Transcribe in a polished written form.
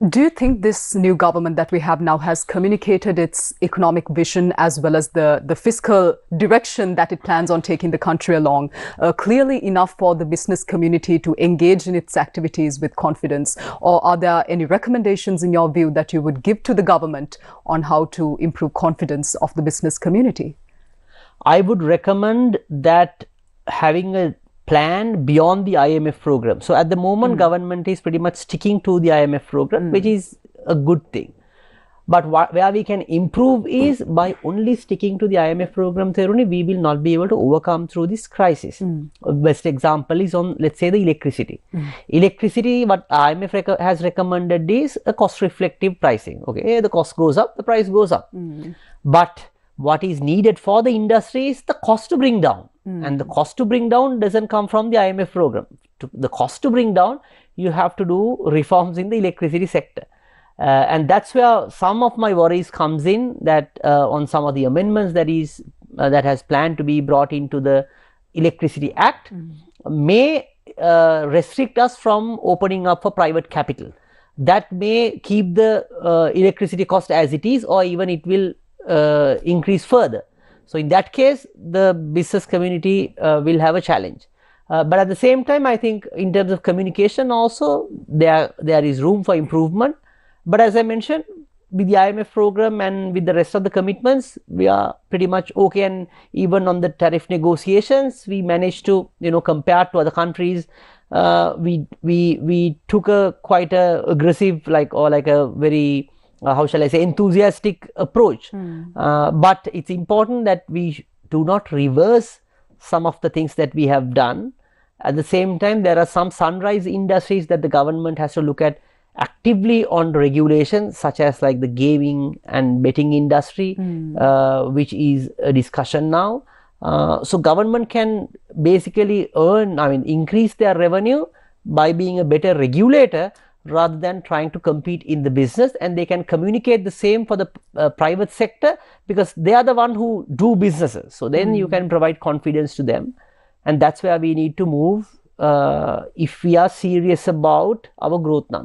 Do you think this new government that we have now has communicated its economic vision as well as the fiscal direction that it plans on taking the country along clearly enough for the business community to engage in its activities with confidence? Or are there any recommendations in your view that you would give to the government on how to improve confidence of the business community? I would recommend that having a plan beyond the IMF program. So at the moment, government is pretty much sticking to the IMF program, which is a good thing. But where we can improve is by only sticking to the IMF program, Theruni, we will not be able to overcome through this crisis. Best example is on, let's say, the electricity. Electricity, what IMF has recommended is a cost reflective pricing. Okay, the cost goes up, the price goes up. But what is needed for the industry is the cost to bring down. And the cost to bring down doesn't come from the IMF program. The cost to bring down, you have to do reforms in the electricity sector. And that's where some of my worries comes in, that on some of the amendments that has planned to be brought into the Electricity Act may restrict us from opening up for private capital. That may keep the electricity cost as it is, or even it will increase further. So in that case, the business community will have a challenge. But at the same time, I think in terms of communication also, there is room for improvement. But as I mentioned, with the IMF program and with the rest of the commitments, we are pretty much okay. And even on the tariff negotiations, we managed to, compare to other countries, we took a quite a aggressive, like a very how shall I say, enthusiastic approach. But it's important that we do not reverse some of the things that we have done. At the same time, there are some sunrise industries that the government has to look at actively on regulation, such as like the gaming and betting industry, which is a discussion now. So government can basically increase their revenue by being a better regulator, rather than trying to compete in the business. And they can communicate the same for the private sector, because they are the one who do businesses. So then you can provide confidence to them, and that's where we need to move if we are serious about our growth numbers.